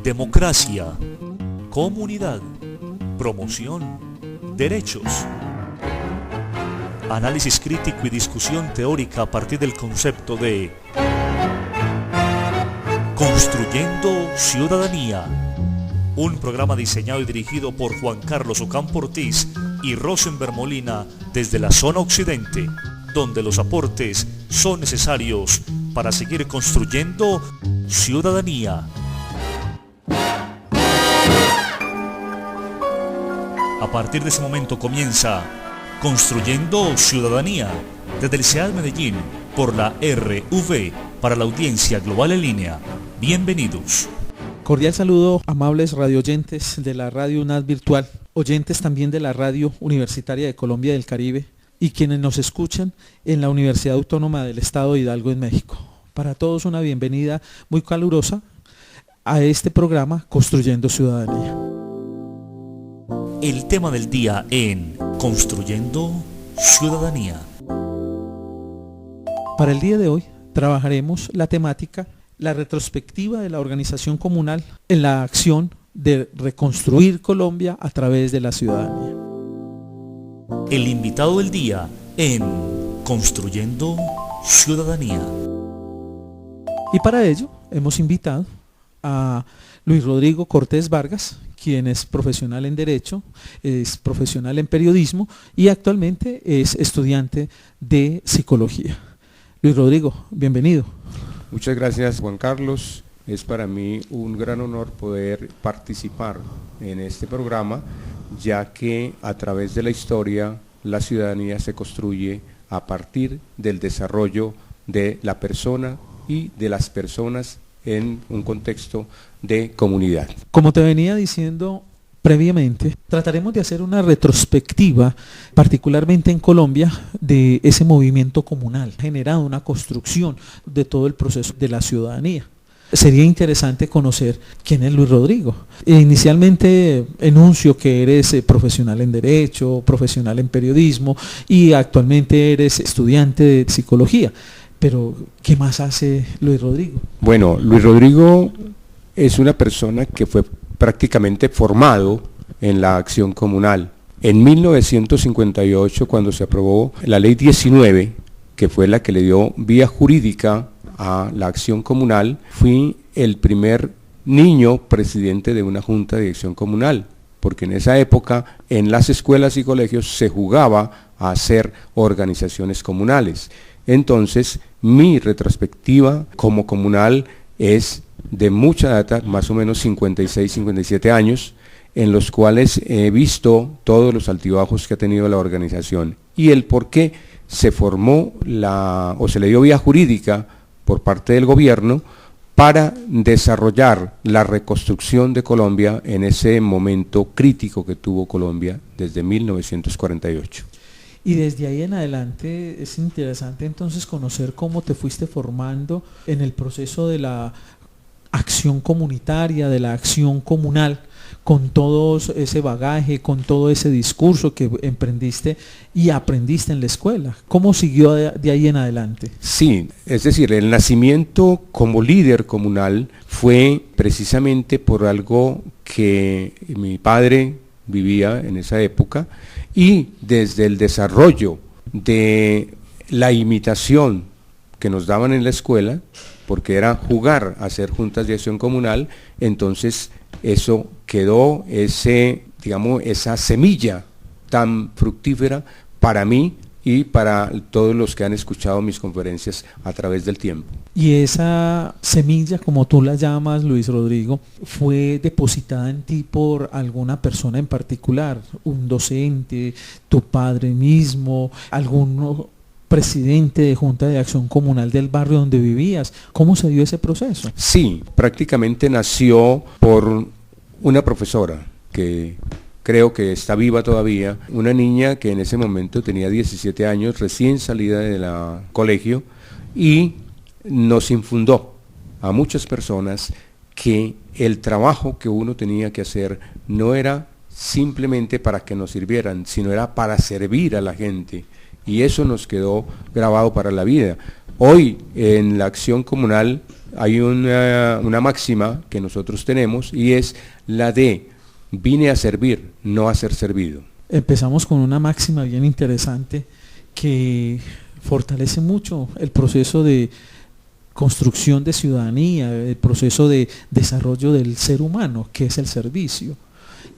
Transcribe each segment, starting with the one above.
democracia, comunidad, promoción, derechos. Análisis crítico y discusión teórica a partir del concepto de Construyendo Ciudadanía. Un programa diseñado y dirigido por Juan Carlos Ocampo Ortiz y Rosenberg Molina desde la zona occidente, donde los aportes son necesarios para seguir construyendo ciudadanía. A partir de ese momento comienza Construyendo Ciudadanía, desde el CEAD Medellín, por la RV, para la audiencia global en línea. Bienvenidos. Cordial saludo, amables radioyentes de la Radio UNAD Virtual, oyentes también de la Radio Universitaria de Colombia del Caribe y quienes nos escuchan en la Universidad Autónoma del Estado de Hidalgo en México. Para todos una bienvenida muy calurosa a este programa Construyendo Ciudadanía. El tema del día en Construyendo Ciudadanía. Para el día de hoy trabajaremos la temática, la retrospectiva de la organización comunal en la acción de reconstruir Colombia a través de la ciudadanía. El invitado del día en Construyendo Ciudadanía. Y para ello hemos invitado a Luis Rodrigo Cortés Vargas, quien es profesional en Derecho, es profesional en Periodismo y actualmente es estudiante de Psicología. Luis Rodrigo, bienvenido. Muchas gracias, Juan Carlos. Es para mí un gran honor poder participar en este programa, ya que a través de la historia la ciudadanía se construye a partir del desarrollo de la persona y de las personas en un contexto de comunidad. Como te venía diciendo previamente, trataremos de hacer una retrospectiva, particularmente en Colombia, de ese movimiento comunal, generado una construcción de todo el proceso de la ciudadanía. Sería interesante conocer quién es Luis Rodrigo. Inicialmente enuncio que eres profesional en Derecho, profesional en Periodismo y actualmente eres estudiante de Psicología. Pero, ¿qué más hace Luis Rodrigo? Bueno, Luis Rodrigo es una persona que fue prácticamente formado en la acción comunal. En 1958, cuando se aprobó la Ley 19, que fue la que le dio vía jurídica a la acción comunal, fui el primer niño presidente de una junta de acción comunal, porque en esa época en las escuelas y colegios se jugaba a hacer organizaciones comunales. Entonces, mi retrospectiva como comunal es de mucha data, más o menos 56, 57 años, en los cuales he visto todos los altibajos que ha tenido la organización y el por qué se formó o se le dio vía jurídica por parte del gobierno para desarrollar la reconstrucción de Colombia en ese momento crítico que tuvo Colombia desde 1948. Y desde ahí en adelante es interesante entonces conocer cómo te fuiste formando en el proceso de la acción comunitaria, de la acción comunal, con todo ese bagaje, con todo ese discurso que emprendiste y aprendiste en la escuela. ¿Cómo siguió de ahí en adelante? Sí, es decir, el nacimiento como líder comunal fue precisamente por algo que mi padre vivía en esa época, y desde el desarrollo de la imitación que nos daban en la escuela, porque era jugar a hacer juntas de acción comunal, entonces eso quedó, esa semilla tan fructífera para mí y para todos los que han escuchado mis conferencias a través del tiempo. Y esa semilla, como tú la llamas, Luis Rodrigo, ¿fue depositada en ti por alguna persona en particular? ¿Un docente, tu padre mismo, algún presidente de Junta de Acción Comunal del barrio donde vivías? ¿Cómo se dio ese proceso? Sí, prácticamente nació por una profesora que creo que está viva todavía, una niña que en ese momento tenía 17 años, recién salida del colegio, y nos infundó a muchas personas que el trabajo que uno tenía que hacer no era simplemente para que nos sirvieran, sino era para servir a la gente, y eso nos quedó grabado para la vida. Hoy en la acción comunal hay una máxima que nosotros tenemos y es la de vine a servir, no a ser servido. Empezamos con una máxima bien interesante que fortalece mucho el proceso de construcción de ciudadanía, el proceso de desarrollo del ser humano, que es el servicio.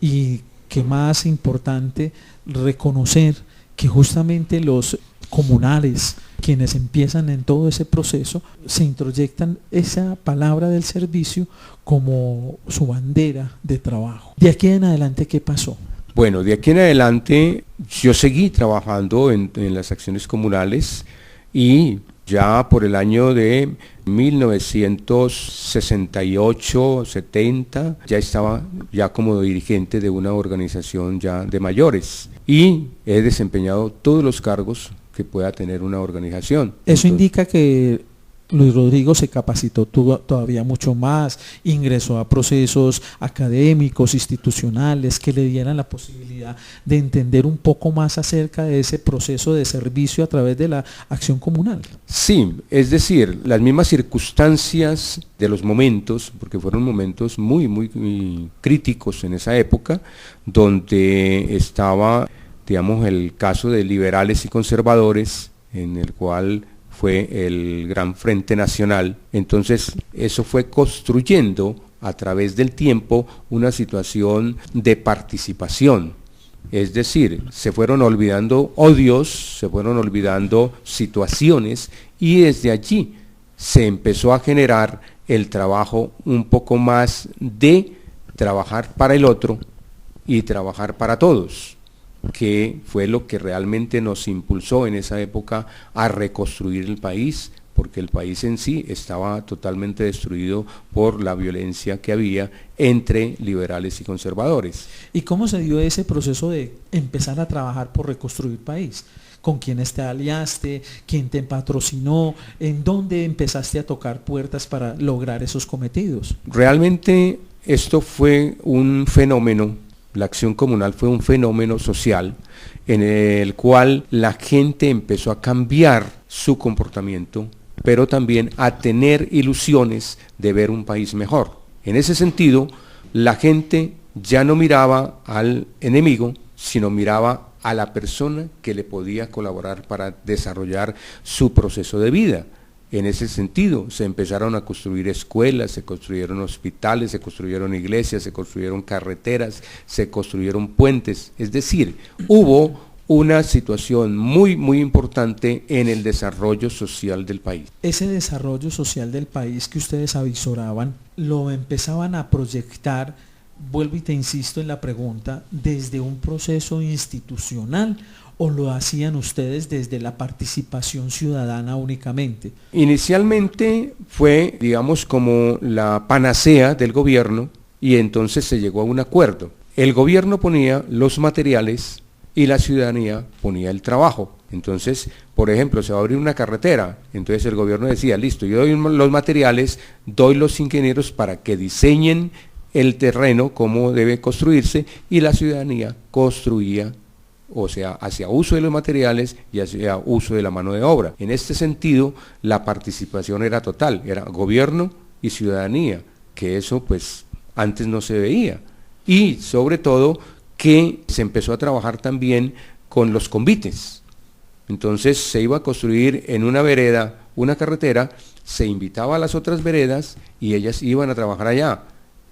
Y que más importante, reconocer que justamente los comunales, quienes empiezan en todo ese proceso, se introyectan esa palabra del servicio como su bandera de trabajo. De aquí en adelante, ¿qué pasó? Bueno, de aquí en adelante yo seguí trabajando en las acciones comunales y ya por el año de 1968-70 ya estaba ya como dirigente de una organización ya de mayores y he desempeñado todos los cargos que pueda tener una organización. Eso indica que Luis Rodrigo se capacitó todavía mucho más, ingresó a procesos académicos, institucionales, que le dieran la posibilidad de entender un poco más acerca de ese proceso de servicio a través de la acción comunal. Sí, es decir, las mismas circunstancias de los momentos, porque fueron momentos muy críticos en esa época, donde estaba, digamos, el caso de liberales y conservadores, en el cual fue el Gran Frente Nacional. Entonces eso fue construyendo a través del tiempo una situación de participación. Es decir, se fueron olvidando odios, se fueron olvidando situaciones y desde allí se empezó a generar el trabajo un poco más de trabajar para el otro y trabajar para todos, que fue lo que realmente nos impulsó en esa época a reconstruir el país, porque el país en sí estaba totalmente destruido por la violencia que había entre liberales y conservadores. ¿Y cómo se dio ese proceso de empezar a trabajar por reconstruir país? ¿Con quiénes te aliaste? ¿Quién te patrocinó? ¿En dónde empezaste a tocar puertas para lograr esos cometidos? Realmente esto fue un fenómeno. La acción comunal fue un fenómeno social en el cual la gente empezó a cambiar su comportamiento, pero también a tener ilusiones de ver un país mejor. En ese sentido, la gente ya no miraba al enemigo, sino miraba a la persona que le podía colaborar para desarrollar su proceso de vida. En ese sentido, se empezaron a construir escuelas, se construyeron hospitales, se construyeron iglesias, se construyeron carreteras, se construyeron puentes. Es decir, hubo una situación muy importante en el desarrollo social del país. Ese desarrollo social del país que ustedes avisoraban, lo empezaban a proyectar, vuelvo y te insisto en la pregunta, desde un proceso institucional, ¿o lo hacían ustedes desde la participación ciudadana únicamente? Inicialmente fue, digamos, como la panacea del gobierno y entonces se llegó a un acuerdo. El gobierno ponía los materiales y la ciudadanía ponía el trabajo. Entonces, por ejemplo, se va a abrir una carretera, entonces el gobierno decía, listo, yo doy los materiales, doy los ingenieros para que diseñen el terreno, cómo debe construirse, y la ciudadanía construía, o sea, hacía uso de los materiales y hacía uso de la mano de obra. En este sentido, la participación era total, era gobierno y ciudadanía, que eso pues antes no se veía. Y sobre todo que se empezó a trabajar también con los convites. Entonces se iba a construir en una vereda una carretera, se invitaba a las otras veredas y ellas iban a trabajar allá.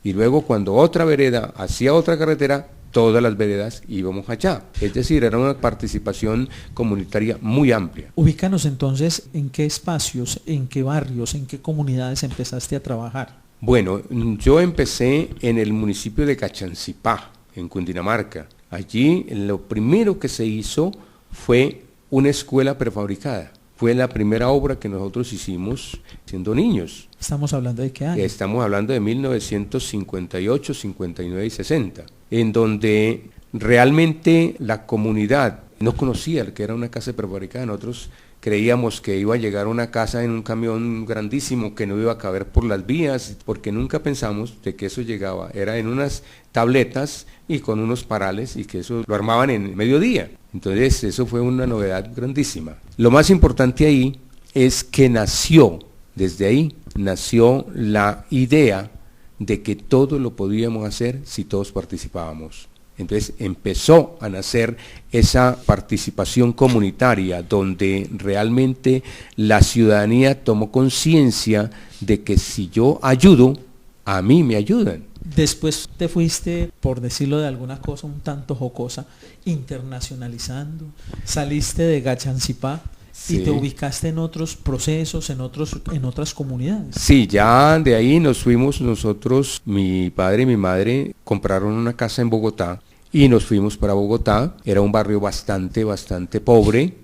Y luego cuando otra vereda hacía otra carretera, todas las veredas íbamos allá. Es decir, era una participación comunitaria muy amplia. Ubícanos entonces en qué espacios, en qué barrios, en qué comunidades empezaste a trabajar. Bueno, yo empecé en el municipio de Cachancipá, en Cundinamarca. Allí lo primero que se hizo fue una escuela prefabricada. Fue la primera obra que nosotros hicimos siendo niños. ¿Estamos hablando de qué año? Estamos hablando de 1958, 59 y 60, en donde realmente la comunidad no conocía lo que era una casa prefabricada. Nosotros creíamos que iba a llegar una casa en un camión grandísimo que no iba a caber por las vías, porque nunca pensamos de que eso llegaba. Era en unas tabletas y con unos parales y que eso lo armaban en mediodía. Entonces eso fue una novedad grandísima. Lo más importante ahí es que nació Desde ahí nació la idea de que todo lo podíamos hacer si todos participábamos. Entonces empezó a nacer esa participación comunitaria donde realmente la ciudadanía tomó conciencia de que si yo ayudo, a mí me ayudan. Después te fuiste, por decirlo de alguna cosa un tanto jocosa, internacionalizando, saliste de Gachancipá. Sí. Y te ubicaste en otros procesos, en otras comunidades. Sí, ya de ahí nos fuimos nosotros, mi padre y mi madre compraron una casa en Bogotá y nos fuimos para Bogotá. Era un barrio bastante pobre,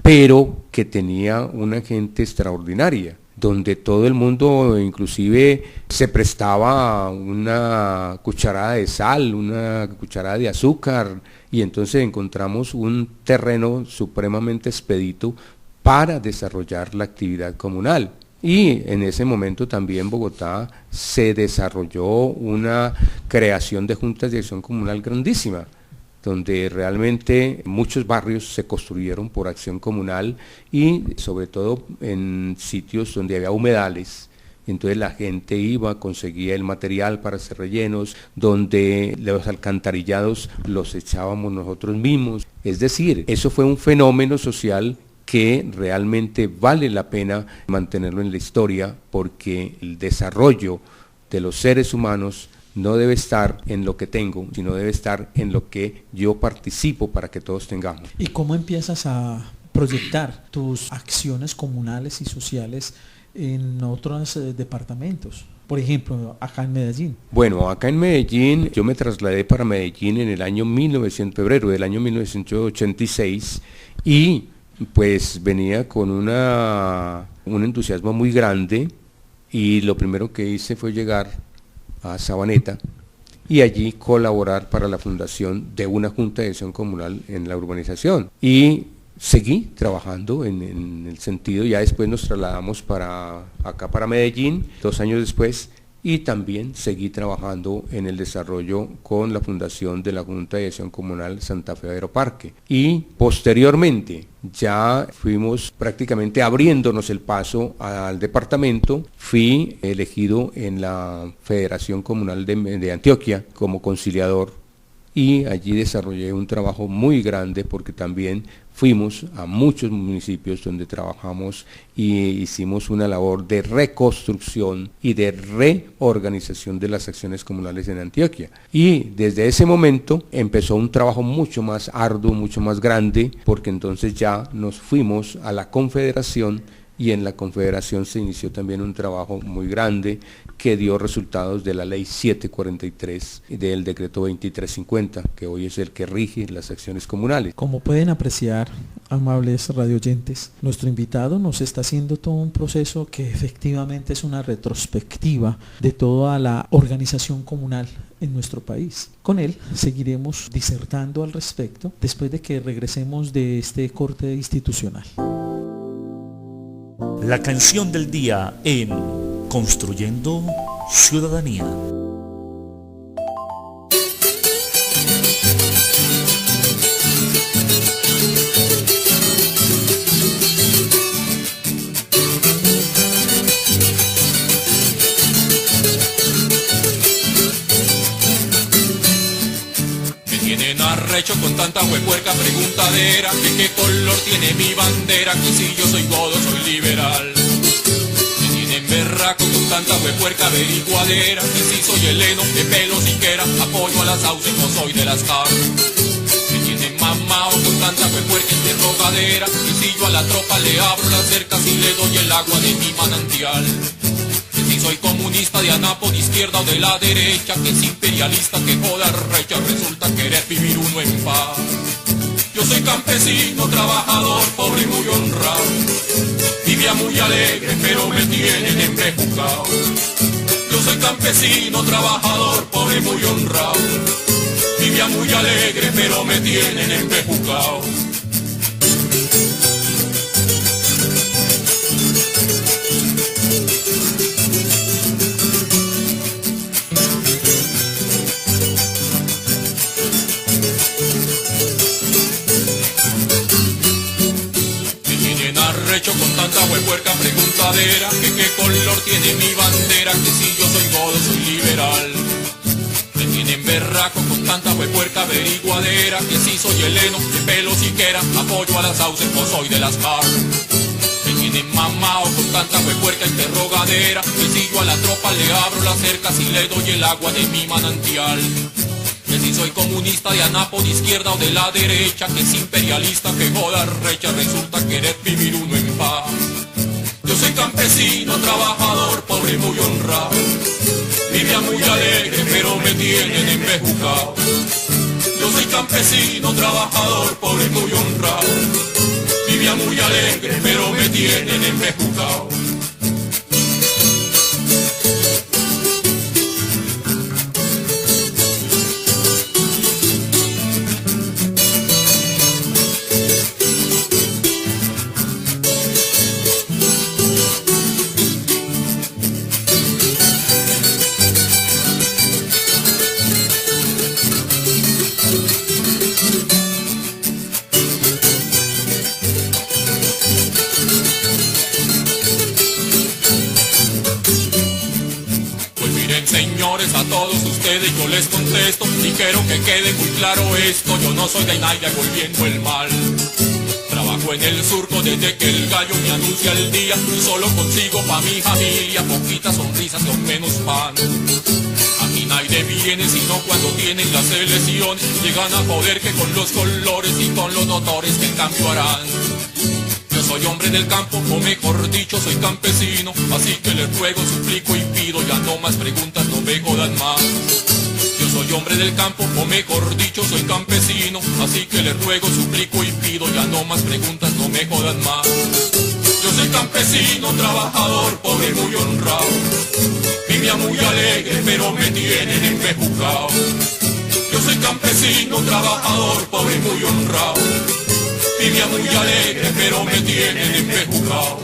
pero que tenía una gente extraordinaria, donde todo el mundo inclusive se prestaba una cucharada de sal, una cucharada de azúcar, y entonces encontramos un terreno supremamente expedito para desarrollar la actividad comunal. Y en ese momento también Bogotá se desarrolló una creación de juntas de acción comunal grandísima, donde realmente muchos barrios se construyeron por acción comunal y sobre todo en sitios donde había humedales. Entonces la gente iba, conseguía el material para hacer rellenos, donde los alcantarillados los echábamos nosotros mismos. Es decir, eso fue un fenómeno social que realmente vale la pena mantenerlo en la historia, porque el desarrollo de los seres humanos no debe estar en lo que tengo, sino debe estar en lo que yo participo para que todos tengamos. ¿Y cómo empiezas a proyectar tus acciones comunales y sociales en otros departamentos? Por ejemplo, acá en Medellín. Bueno, acá en Medellín, yo me trasladé para Medellín en el año febrero del año 1986, y pues venía con un entusiasmo muy grande, y lo primero que hice fue llegar a Sabaneta y allí colaborar para la fundación de una junta de acción comunal en la urbanización. Y seguí trabajando en el sentido, ya después nos trasladamos para Medellín, 2 años después, y también seguí trabajando en el desarrollo con la fundación de la Junta de Acción Comunal Santa Fe Aeroparque. Y posteriormente ya fuimos prácticamente abriéndonos el paso al departamento. Fui elegido en la Federación Comunal de Antioquia como conciliador, y allí desarrollé un trabajo muy grande, porque también fuimos a muchos municipios donde trabajamos y hicimos una labor de reconstrucción y de reorganización de las acciones comunales en Antioquia. Y desde ese momento empezó un trabajo mucho más arduo, mucho más grande, porque entonces ya nos fuimos a la Confederación, y en la Confederación se inició también un trabajo muy grande que dio resultados de la Ley 743 y del Decreto 2350, que hoy es el que rige las acciones comunales. Como pueden apreciar, amables radioyentes, nuestro invitado nos está haciendo todo un proceso que efectivamente es una retrospectiva de toda la organización comunal en nuestro país. Con él seguiremos disertando al respecto después de que regresemos de este corte institucional. La canción del día en Construyendo Ciudadanía. Me tienen arrecho con tanta huepuerca preguntadera, que qué color tiene mi bandera, que si yo soy godo, soy liberal. Me tienen berraco con tanta huepuerca averiguadera, que si soy heleno, de pelo siquiera, apoyo a las sauces, no soy de las car. Me tienen mamao con tanta huepuerca interrogadera, que si yo a la tropa le abro las cercas y le doy el agua de mi manantial. Que si soy comunista de anapo de izquierda o de la derecha, que es imperialista, que joda recha, resulta querer vivir uno en paz. Yo soy campesino, trabajador, pobre y muy honrado. Vivía muy alegre, pero me tienen embejucao. Yo soy campesino, trabajador, pobre y muy honrado. Vivía muy alegre, pero me tienen embejucao. Recho con tanta huepuerca preguntadera, que qué color bandera, que si yo soy godo, soy liberal. Me tienen berraco con tanta huepuerca averiguadera, que si soy heleno, de pelo siquiera, apoyo a las sauces o soy de las FARC. Me tienen mamao con tanta huepuerca interrogadera, que si yo a la tropa le abro las cercas y le doy el agua de mi manantial. Que si soy comunista de anapo de izquierda o de la derecha, que es imperialista, que joda recha, resulta querer vivir uno en paz. Yo soy campesino, trabajador, pobre, muy honrado. Vivía muy alegre, pero me tienen embejucado. Yo soy campesino, trabajador, pobre, muy honrado. Vivía muy alegre, pero me tienen embejucado. Señores, a todos ustedes yo les contesto y quiero que quede muy claro esto: yo no soy de nadie volviendo el mal. Trabajo en el surco desde que el gallo me anuncia el día y solo consigo pa' mi familia poquitas sonrisas con menos pan. Aquí nadie viene sino cuando tienen las elecciones, llegan a poder que con los colores y con los doctores que en cambio harán. Yo soy hombre del campo, o mejor dicho, soy campesino, así que les ruego, suplico y pido, ya no más preguntas, no me jodan más. Yo soy hombre del campo, o mejor dicho, soy campesino, así que les ruego, suplico y pido, ya no más preguntas, no me jodan más. Yo soy campesino, trabajador, pobre, muy honrado. Vivía muy alegre, pero me tienen embejucado. Yo soy campesino, trabajador, pobre, muy honrado. Vivía muy alegre, pero me tienen embejucado.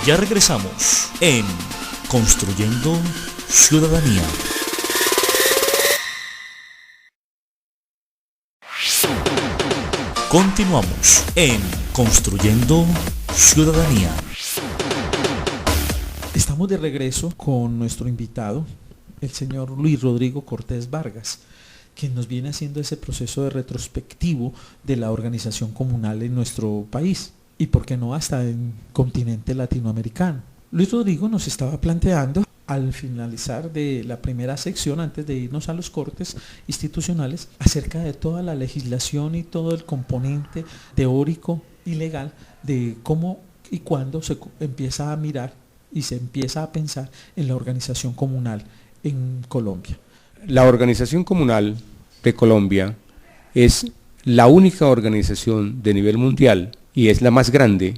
Ya regresamos en Construyendo Ciudadanía. Continuamos en Construyendo Ciudadanía. Estamos de regreso con nuestro invitado, el señor Luis Rodrigo Cortés Vargas, quien nos viene haciendo ese proceso de retrospectivo de la organización comunal en nuestro país y, por qué no, hasta en continente latinoamericano. Luis Rodrigo nos estaba planteando, al finalizar de la primera sección, antes de irnos a los cortes institucionales, acerca de toda la legislación y todo el componente teórico y legal de cómo y cuándo se empieza a mirar y se empieza a pensar en la organización comunal en Colombia. La organización comunal de Colombia es la única organización de nivel mundial y es la más grande,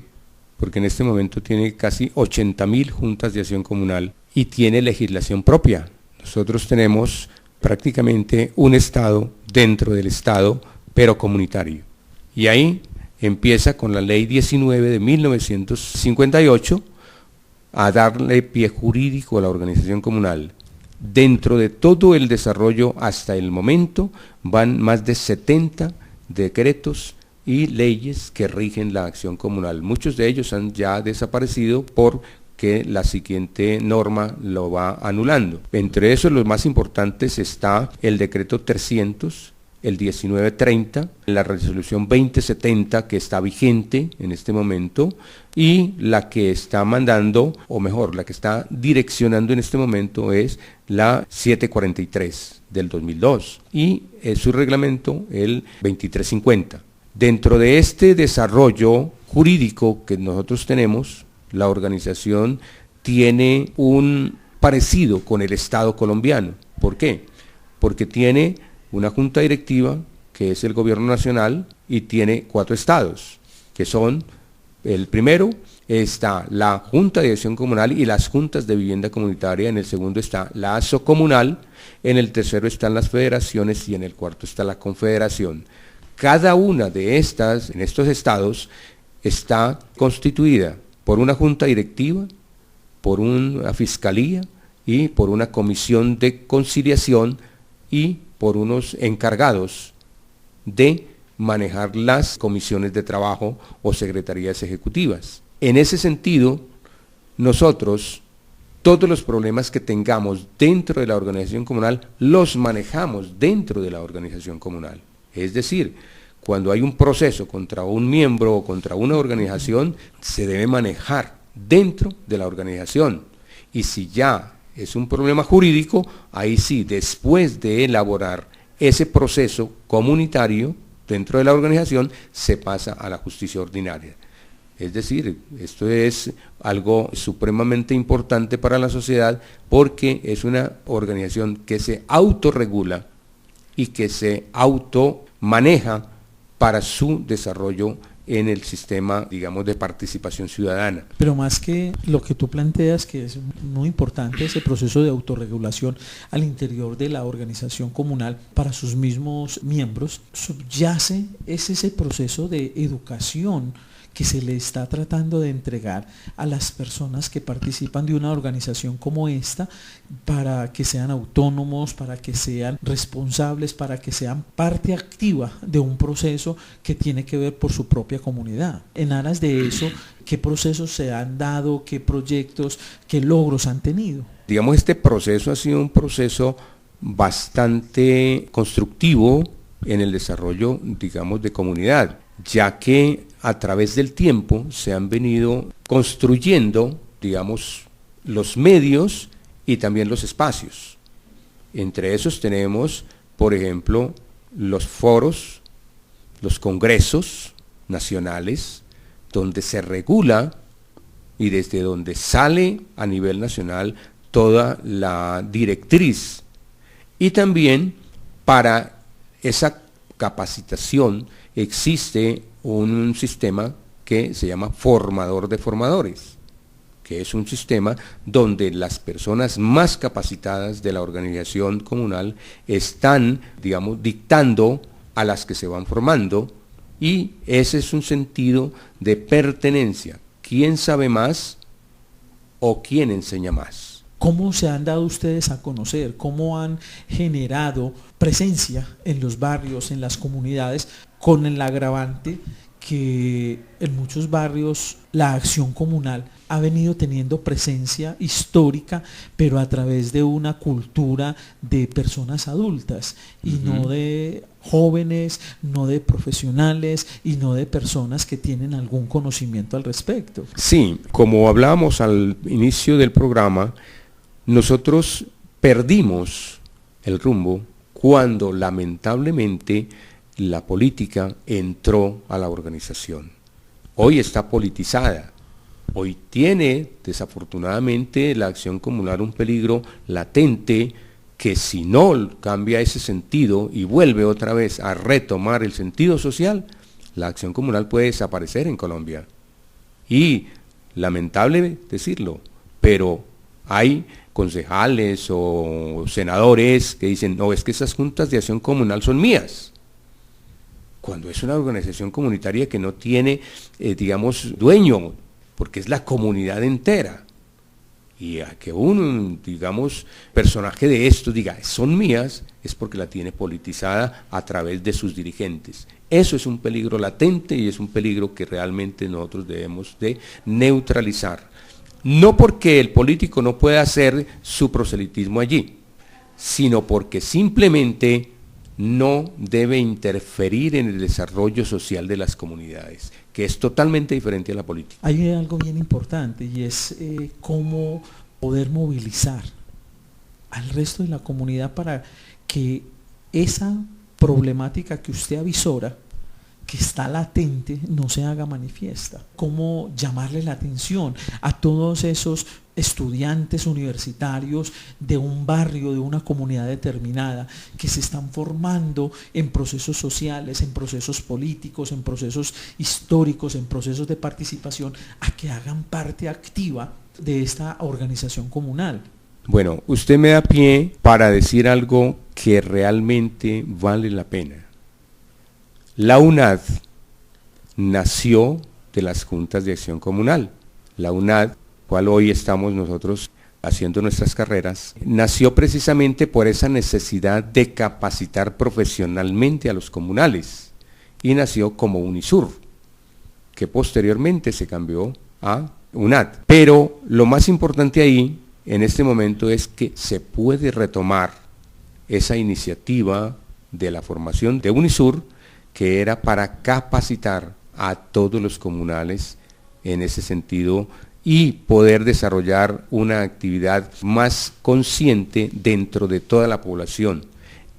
porque en este momento tiene casi 80.000 juntas de acción comunal y tiene legislación propia. Nosotros tenemos prácticamente un Estado dentro del Estado, pero comunitario. Y ahí empieza con la Ley 19 de 1958 a darle pie jurídico a la organización comunal. Dentro de todo el desarrollo hasta el momento van más de 70 decretos y leyes que rigen la acción comunal. Muchos de ellos han ya desaparecido porque la siguiente norma lo va anulando. Entre esos, los más importantes está el decreto 300, el 1930, la resolución 2070 que está vigente en este momento y la que está mandando, o mejor, la que está direccionando en este momento es la 743 del 2002 y su reglamento el 2350. Dentro de este desarrollo jurídico que nosotros tenemos, la organización tiene un parecido con el Estado colombiano. ¿Por qué? Porque tiene una junta directiva, que es el gobierno nacional, y tiene 4 estados, que son, el primero está la Junta de Acción Comunal y las juntas de vivienda comunitaria, en el segundo está la ASO comunal, en el tercero están las federaciones y en el cuarto está la confederación. Cada una de estas, en estos estados, está constituida por una junta directiva, por una fiscalía y por una comisión de conciliación y por unos encargados de manejar las comisiones de trabajo o secretarías ejecutivas. En ese sentido, nosotros, todos los problemas que tengamos dentro de la organización comunal, los manejamos dentro de la organización comunal. Es decir, cuando hay un proceso contra un miembro o contra una organización, se debe manejar dentro de la organización. Y si ya es un problema jurídico, ahí sí, después de elaborar ese proceso comunitario dentro de la organización, se pasa a la justicia ordinaria. Es decir, esto es algo supremamente importante para la sociedad porque es una organización que se autorregula y que se automaneja para su desarrollo en el sistema, digamos, de participación ciudadana. Pero más que lo que tú planteas, que es muy importante, ese proceso de autorregulación al interior de la organización comunal para sus mismos miembros, subyace es ese proceso de educación que se le está tratando de entregar a las personas que participan de una organización como esta para que sean autónomos, para que sean responsables, para que sean parte activa de un proceso que tiene que ver por su propia comunidad. En aras de eso, ¿qué procesos se han dado, qué proyectos, qué logros han tenido? Digamos, este proceso ha sido un proceso bastante constructivo en el desarrollo, digamos, de comunidad, ya que a través del tiempo se han venido construyendo, digamos, los medios y también los espacios. Entre esos tenemos, por ejemplo, los foros, los congresos nacionales, donde se regula y desde donde sale a nivel nacional toda la directriz. Y también para esa capacitación existe un sistema que se llama formador de formadores, que es un sistema donde las personas más capacitadas de la organización comunal están, digamos, dictando a las que se van formando, y ese es un sentido de pertenencia. ¿Quién sabe más o quién enseña más? ¿Cómo se han dado ustedes a conocer? ¿Cómo han generado presencia en los barrios, en las comunidades, con el agravante que en muchos barrios la acción comunal ha venido teniendo presencia histórica, pero a través de una cultura de personas adultas y no de jóvenes, no de profesionales y no de personas que tienen algún conocimiento al respecto? Sí, como hablábamos al inicio del programa, nosotros perdimos el rumbo cuando lamentablemente la política entró a la organización. Hoy está politizada, hoy tiene desafortunadamente la acción comunal un peligro latente que si no cambia ese sentido y vuelve otra vez a retomar el sentido social, la acción comunal puede desaparecer en Colombia. Y lamentable decirlo, pero hay concejales o senadores que dicen, no, es que esas juntas de acción comunal son mías, cuando es una organización comunitaria que no tiene, digamos, dueño, porque es la comunidad entera. Y a que un, digamos, personaje de esto diga, son mías, es porque la tiene politizada a través de sus dirigentes. Eso es un peligro latente y es un peligro que realmente nosotros debemos de neutralizar. No porque el político no pueda hacer su proselitismo allí, sino porque simplemente no debe interferir en el desarrollo social de las comunidades, que es totalmente diferente a la política. Hay algo bien importante y es cómo poder movilizar al resto de la comunidad para que esa problemática que usted avisora, que está latente, no se haga manifiesta. Cómo llamarle la atención a todos esos estudiantes universitarios de un barrio, de una comunidad determinada, que se están formando en procesos sociales, en procesos políticos, en procesos históricos, en procesos de participación, a que hagan parte activa de esta organización comunal. Bueno, usted me da pie para decir algo que realmente vale la pena. La UNAD nació de las juntas de acción comunal. la UNAD, cual hoy estamos nosotros haciendo nuestras carreras, nació precisamente por esa necesidad de capacitar profesionalmente a los comunales y nació como UNISUR, que posteriormente se cambió a UNAD. Pero lo más importante ahí, en este momento, es que se puede retomar esa iniciativa de la formación de UNISUR, que era para capacitar a todos los comunales en ese sentido y poder desarrollar una actividad más consciente dentro de toda la población.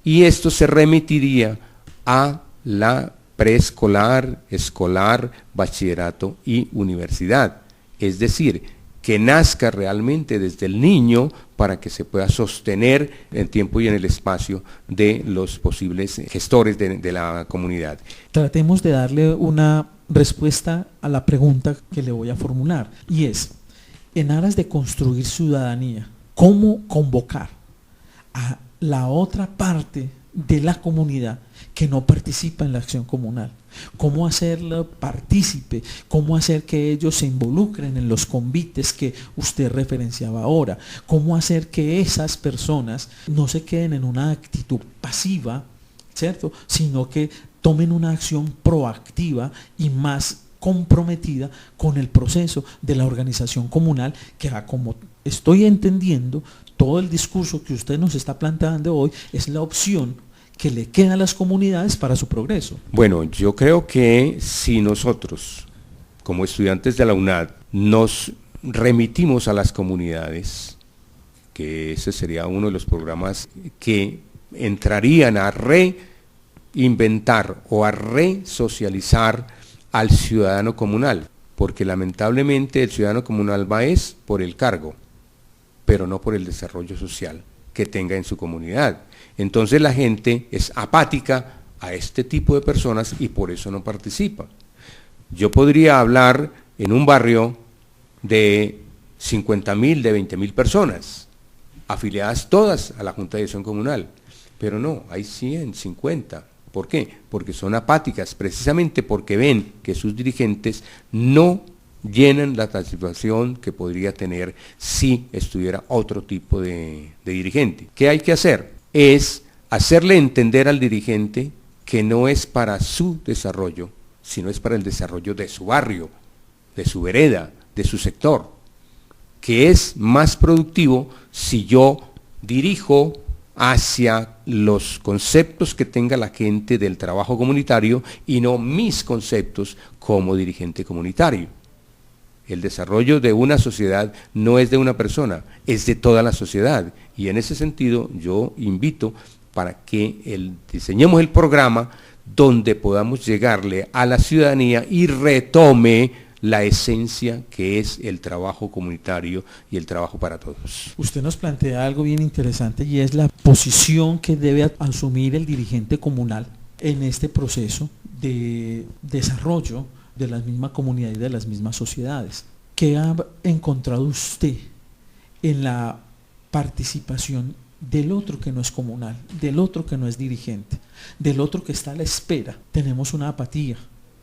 Y esto se remitiría a la preescolar, escolar, bachillerato y universidad. Es decir, que nazca realmente desde el niño para que se pueda sostener en tiempo y en el espacio de los posibles gestores de la comunidad. Tratemos de darle una respuesta a la pregunta que le voy a formular, y es, en aras de construir ciudadanía, ¿cómo convocar a la otra parte de la comunidad que no participa en la acción comunal? ¿Cómo hacerlo partícipe? ¿Cómo hacer que ellos se involucren en los convites que usted referenciaba ahora? ¿Cómo hacer que esas personas no se queden en una actitud pasiva, ¿cierto?, sino que tomen una acción proactiva y más comprometida con el proceso de la organización comunal, que, como estoy entendiendo, todo el discurso que usted nos está planteando hoy es la opción que le queda a las comunidades para su progreso? Bueno, yo creo que si nosotros, como estudiantes de la UNAD, nos remitimos a las comunidades, que ese sería uno de los programas que entrarían a reinventar o a resocializar al ciudadano comunal, porque lamentablemente el ciudadano comunal va es por el cargo, pero no por el desarrollo social que tenga en su comunidad. Entonces la gente es apática a este tipo de personas y por eso no participa. Yo podría hablar en un barrio de 50.000, de 20.000 personas, afiliadas todas a la Junta de Dirección Comunal, pero no, hay 150. ¿Por qué? Porque son apáticas, precisamente porque ven que sus dirigentes no llenan la participación que podría tener si estuviera otro tipo de dirigente. ¿Qué hay que hacer? Es hacerle entender al dirigente que no es para su desarrollo, sino es para el desarrollo de su barrio, de su vereda, de su sector, que es más productivo si yo dirijo hacia los conceptos que tenga la gente del trabajo comunitario y no mis conceptos como dirigente comunitario. El desarrollo de una sociedad no es de una persona, es de toda la sociedad. Y en ese sentido yo invito para que diseñemos el programa donde podamos llegarle a la ciudadanía y retome la esencia que es el trabajo comunitario y el trabajo para todos. Usted nos plantea algo bien interesante y es la posición que debe asumir el dirigente comunal en este proceso de desarrollo de la misma comunidad y de las mismas sociedades. ¿Qué ha encontrado usted en la participación del otro que no es comunal, del otro que no es dirigente, del otro que está a la espera? Tenemos una apatía,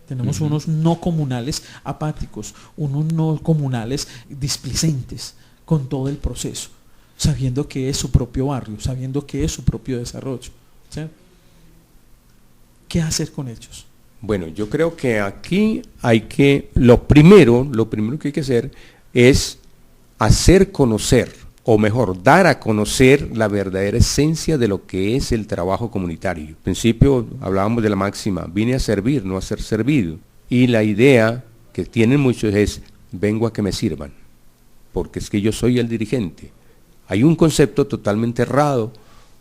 tenemos unos no comunales apáticos, unos no comunales displicentes con todo el proceso, sabiendo que es su propio barrio, sabiendo que es su propio desarrollo, ¿sí? ¿Qué hacer con ellos? Bueno, yo creo que aquí lo primero que hay que hacer es hacer conocer, o mejor, dar a conocer la verdadera esencia de lo que es el trabajo comunitario. Al principio hablábamos de la máxima, vine a servir, no a ser servido. Y la idea que tienen muchos es, vengo a que me sirvan, porque es que yo soy el dirigente. Hay un concepto totalmente errado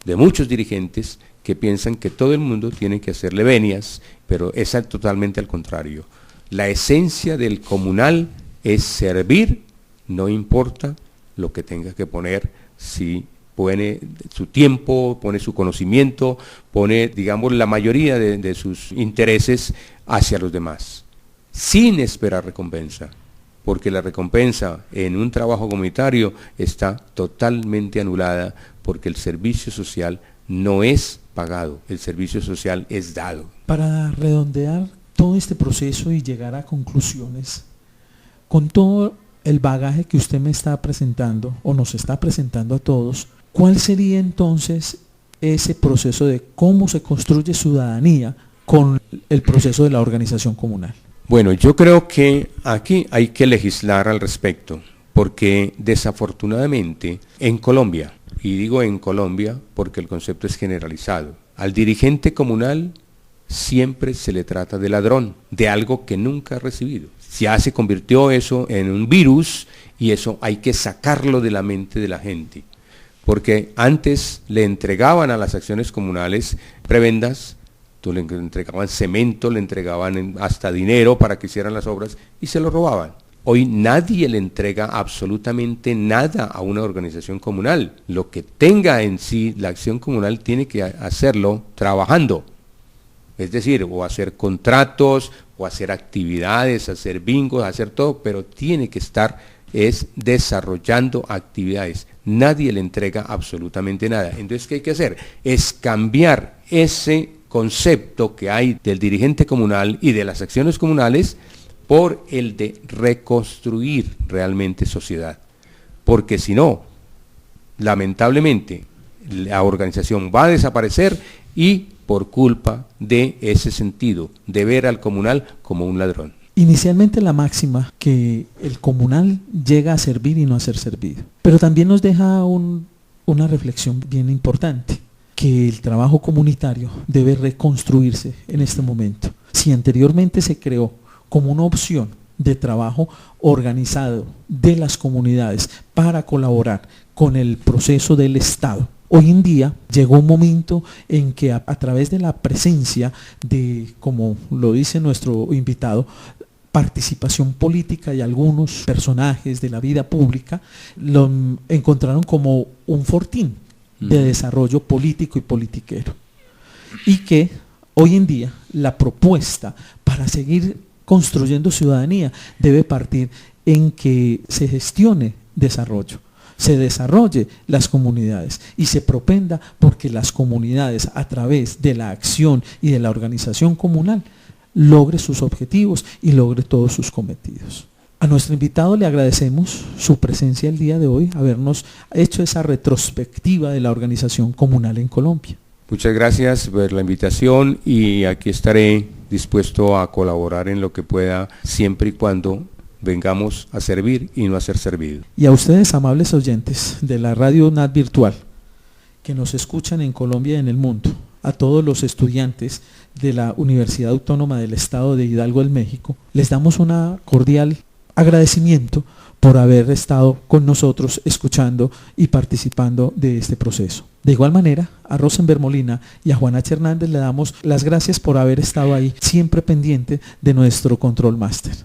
de muchos dirigentes que piensan que todo el mundo tiene que hacerle venias, pero es totalmente al contrario. La esencia del comunal es servir, no importa lo que tenga que poner, si pone su tiempo, pone su conocimiento, pone, digamos, la mayoría de sus intereses hacia los demás, sin esperar recompensa, porque la recompensa en un trabajo comunitario está totalmente anulada, porque el servicio social no es pagado, el servicio social es dado. Para redondear todo este proceso y llegar a conclusiones, con todo el bagaje que usted me está presentando o nos está presentando a todos, ¿cuál sería entonces ese proceso de cómo se construye ciudadanía con el proceso de la organización comunal? Bueno, yo creo que aquí hay que legislar al respecto, porque desafortunadamente en Colombia, y digo en Colombia porque el concepto es generalizado, al dirigente comunal siempre se le trata de ladrón, de algo que nunca ha recibido. Ya se convirtió eso en un virus y eso hay que sacarlo de la mente de la gente, porque antes le entregaban a las acciones comunales prebendas, le entregaban cemento, le entregaban hasta dinero para que hicieran las obras y se lo robaban. Hoy nadie le entrega absolutamente nada a una organización comunal. Lo que tenga en sí la acción comunal tiene que hacerlo trabajando. Es decir, o hacer contratos, o hacer actividades, hacer bingos, hacer todo, pero tiene que estar desarrollando actividades. Nadie le entrega absolutamente nada. Entonces, ¿qué hay que hacer? Es cambiar ese concepto que hay del dirigente comunal y de las acciones comunales por el de reconstruir realmente sociedad. Porque si no, lamentablemente, la organización va a desaparecer y por culpa de ese sentido, de ver al comunal como un ladrón. Inicialmente la máxima que el comunal llega a servir y no a ser servido, pero también nos deja una reflexión bien importante, que el trabajo comunitario debe reconstruirse en este momento. Si anteriormente se creó como una opción de trabajo organizado de las comunidades para colaborar con el proceso del Estado, hoy en día llegó un momento en que a través de la presencia de, como lo dice nuestro invitado, participación política y algunos personajes de la vida pública, lo encontraron como un fortín de desarrollo político y politiquero. Y que hoy en día la propuesta para seguir construyendo ciudadanía debe partir en que se gestione desarrollo, se desarrolle las comunidades y se propenda porque las comunidades a través de la acción y de la organización comunal logre sus objetivos y logre todos sus cometidos. A nuestro invitado le agradecemos su presencia el día de hoy, habernos hecho esa retrospectiva de la organización comunal en Colombia. Muchas gracias por la invitación y aquí estaré dispuesto a colaborar en lo que pueda, siempre y cuando vengamos a servir y no a ser servidos. Y a ustedes, amables oyentes de la Radio UNAD Virtual, que nos escuchan en Colombia y en el mundo, a todos los estudiantes de la Universidad Autónoma del Estado de Hidalgo del México, les damos una cordial agradecimiento por haber estado con nosotros escuchando y participando de este proceso. De igual manera, a Rosenberg Molina y a Juan H. Hernández le damos las gracias por haber estado ahí, siempre pendiente de nuestro Control Master.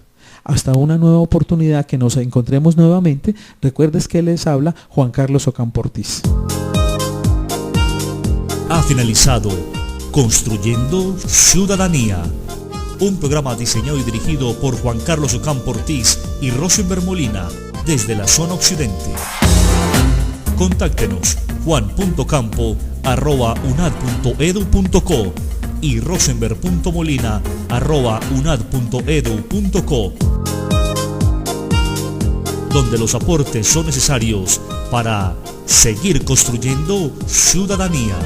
Hasta una nueva oportunidad que nos encontremos nuevamente, recuerdes que les habla Juan Carlos Ocampo Ortiz. Ha finalizado Construyendo Ciudadanía, un programa diseñado y dirigido por Juan Carlos Ocampo Ortiz y Rosenberg Molina desde la zona occidente. Contáctenos juan.campo@unad.edu.co y rosenberg.molina@unad.edu.co, donde los aportes son necesarios para seguir construyendo ciudadanía.